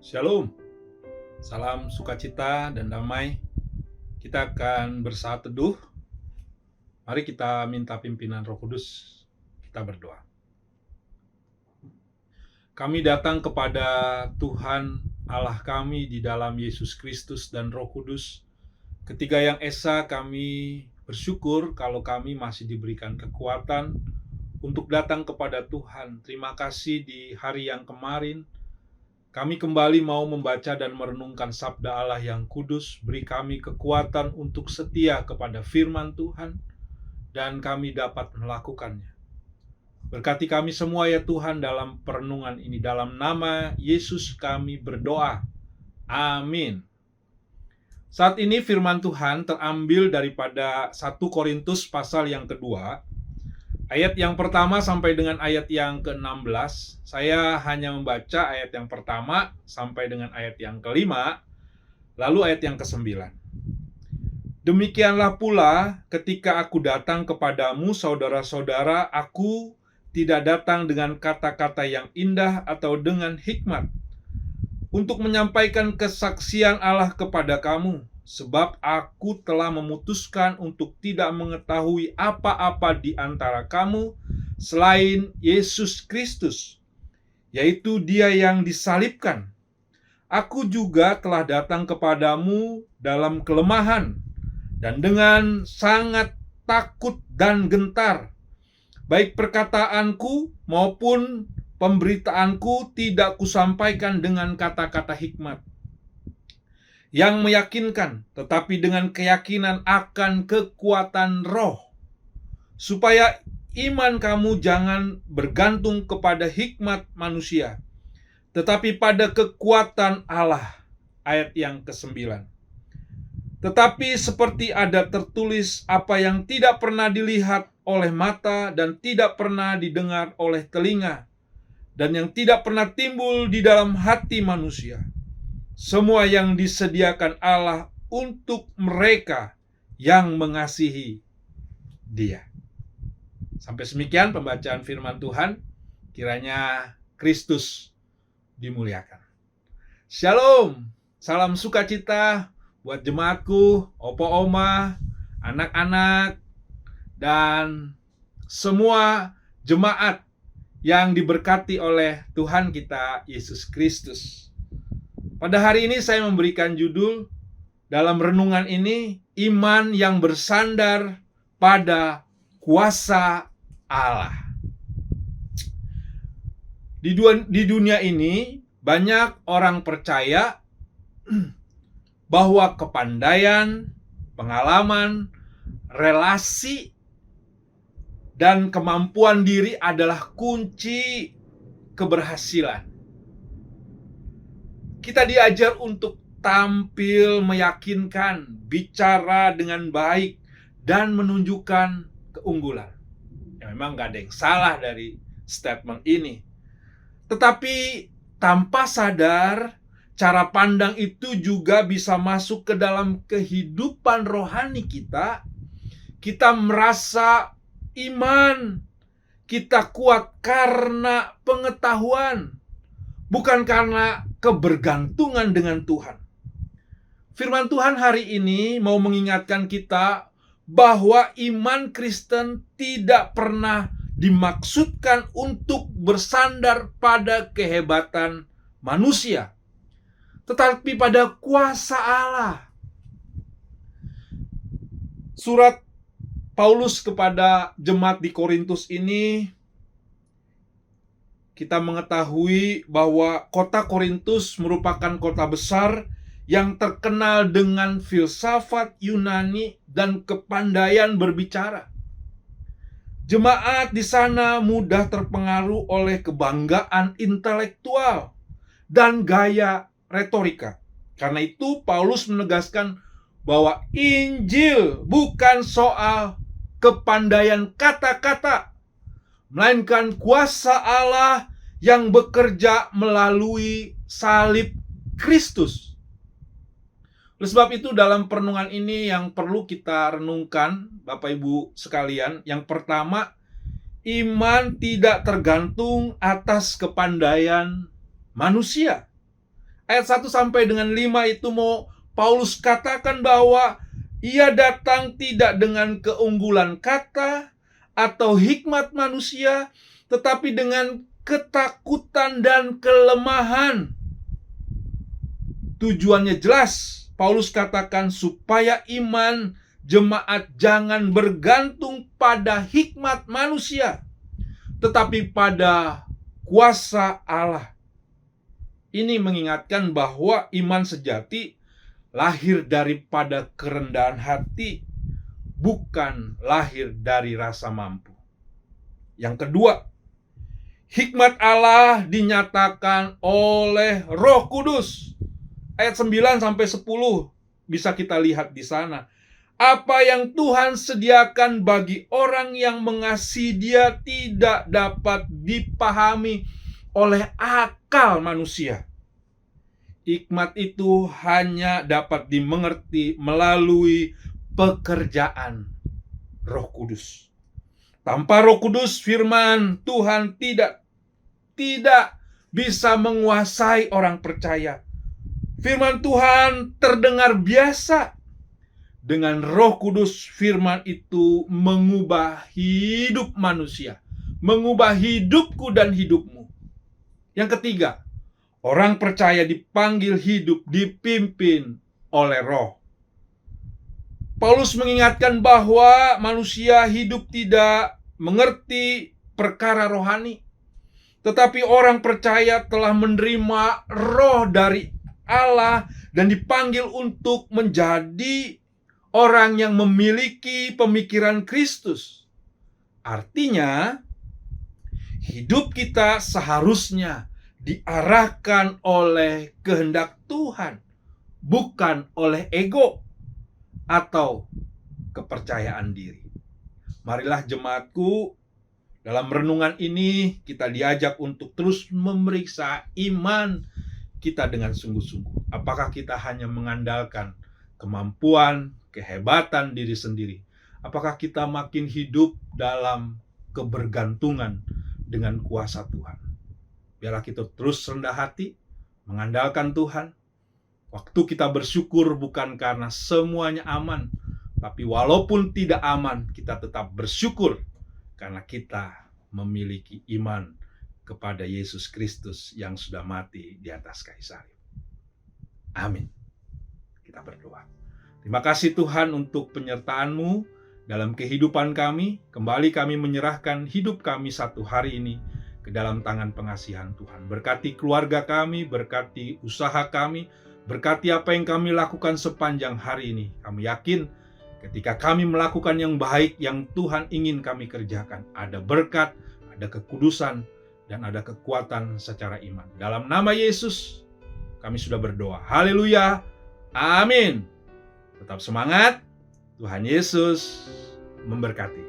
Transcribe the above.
Shalom, salam sukacita dan damai. Kita akan bersaat teduh. Mari kita minta pimpinan Roh Kudus. Kita berdoa. Kami datang kepada Tuhan Allah kami di dalam Yesus Kristus dan Roh Kudus. Ketiga yang esa, kami bersyukur kalau kami masih diberikan kekuatan untuk datang kepada Tuhan. Terima kasih di hari yang kemarin kami kembali mau membaca dan merenungkan sabda Allah yang kudus. Beri kami kekuatan untuk setia kepada firman Tuhan, dan kami dapat melakukannya. Berkati kami semua ya Tuhan dalam perenungan ini. Dalam nama Yesus kami berdoa. Amin. Saat ini firman Tuhan terambil daripada 1 Korintus pasal yang kedua. Ayat yang pertama sampai dengan ayat yang ke-16, saya hanya membaca ayat yang pertama sampai dengan ayat yang kelima, lalu ayat yang ke-9. Demikianlah pula ketika aku datang kepadamu, saudara-saudara, aku tidak datang dengan kata-kata yang indah atau dengan hikmat, untuk menyampaikan kesaksian Allah kepada kamu. Sebab aku telah memutuskan untuk tidak mengetahui apa-apa di antara kamu selain Yesus Kristus, yaitu Dia yang disalibkan. Aku juga telah datang kepadamu dalam kelemahan dan dengan sangat takut dan gentar. Baik perkataanku maupun pemberitaanku tidak kusampaikan dengan kata-kata hikmat yang meyakinkan, tetapi dengan keyakinan akan kekuatan roh, supaya iman kamu jangan bergantung kepada hikmat manusia, tetapi pada kekuatan Allah. Ayat yang ke-9. Tetapi seperti ada tertulis, apa yang tidak pernah dilihat oleh mata dan tidak pernah didengar oleh telinga, dan yang tidak pernah timbul di dalam hati manusia, semua yang disediakan Allah untuk mereka yang mengasihi Dia. Sampai semikian pembacaan firman Tuhan. Kiranya Kristus dimuliakan. Shalom, salam sukacita buat jemaatku, opo oma, anak-anak, dan semua jemaat yang diberkati oleh Tuhan kita Yesus Kristus. Pada hari ini saya memberikan judul dalam renungan ini, iman yang bersandar pada kuasa Allah. Di dunia ini banyak orang percaya bahwa kepandaian, pengalaman, relasi, dan kemampuan diri adalah kunci keberhasilan. Kita diajar untuk tampil meyakinkan, bicara dengan baik, dan menunjukkan keunggulan. Ya, memang gak ada yang salah dari statement ini. Tetapi tanpa sadar, cara pandang itu juga bisa masuk ke dalam kehidupan rohani kita. Kita merasa iman kita kuat karena pengetahuan, bukan karena kebergantungan dengan Tuhan. Firman Tuhan hari ini mau mengingatkan kita bahwa iman Kristen tidak pernah dimaksudkan untuk bersandar pada kehebatan manusia, tetapi pada kuasa Allah. Surat Paulus kepada jemaat di Korintus ini, kita mengetahui bahwa kota Korintus merupakan kota besar yang terkenal dengan filsafat Yunani dan kepandaian berbicara. Jemaat di sana mudah terpengaruh oleh kebanggaan intelektual dan gaya retorika. Karena itu Paulus menegaskan bahwa Injil bukan soal kepandaian kata-kata, melainkan kuasa Allah yang bekerja melalui salib Kristus. Oleh sebab itu dalam perenungan ini yang perlu kita renungkan, Bapak Ibu sekalian, yang pertama, iman tidak tergantung atas kepandaian manusia. Ayat 1 sampai dengan 5 itu mau Paulus katakan bahwa ia datang tidak dengan keunggulan kata atau hikmat manusia, tetapi dengan ketakutan dan kelemahan. Tujuannya jelas. Paulus katakan supaya iman jemaat jangan bergantung pada hikmat manusia, tetapi pada kuasa Allah. Ini mengingatkan bahwa iman sejati lahir daripada kerendahan hati, bukan lahir dari rasa mampu. Yang kedua, hikmat Allah dinyatakan oleh Roh Kudus. Ayat 9 sampai 10 bisa kita lihat di sana. Apa yang Tuhan sediakan bagi orang yang mengasihi Dia tidak dapat dipahami oleh akal manusia. Hikmat itu hanya dapat dimengerti melalui pekerjaan Roh Kudus. Tanpa Roh Kudus, firman Tuhan tidak bisa menguasai orang percaya. Firman Tuhan terdengar biasa. Dengan Roh Kudus, firman itu mengubah hidup manusia, mengubah hidupku dan hidupmu. Yang ketiga, orang percaya dipanggil hidup dipimpin oleh Roh. Paulus mengingatkan bahwa manusia hidup tidak mengerti perkara rohani, tetapi orang percaya telah menerima Roh dari Allah dan dipanggil untuk menjadi orang yang memiliki pemikiran Kristus. Artinya, hidup kita seharusnya diarahkan oleh kehendak Tuhan, bukan oleh ego atau kepercayaan diri. Marilah jemaatku, dalam renungan ini kita diajak untuk terus memeriksa iman kita dengan sungguh-sungguh. Apakah kita hanya mengandalkan kemampuan, kehebatan diri sendiri? Apakah kita makin hidup dalam kebergantungan dengan kuasa Tuhan? Biarlah kita terus rendah hati, mengandalkan Tuhan. Waktu kita bersyukur bukan karena semuanya aman, tapi walaupun tidak aman, kita tetap bersyukur karena kita memiliki iman kepada Yesus Kristus yang sudah mati di atas kayu salib. Amin. Kita berdoa. Terima kasih Tuhan untuk penyertaan-Mu dalam kehidupan kami. Kembali kami menyerahkan hidup kami satu hari ini ke dalam tangan pengasihan Tuhan. Berkati keluarga kami, berkati usaha kami, berkati apa yang kami lakukan sepanjang hari ini. Kami yakin ketika kami melakukan yang baik yang Tuhan ingin kami kerjakan, ada berkat, ada kekudusan, dan ada kekuatan secara iman. Dalam nama Yesus, kami sudah berdoa. Haleluya. Amin. Tetap semangat. Tuhan Yesus memberkati.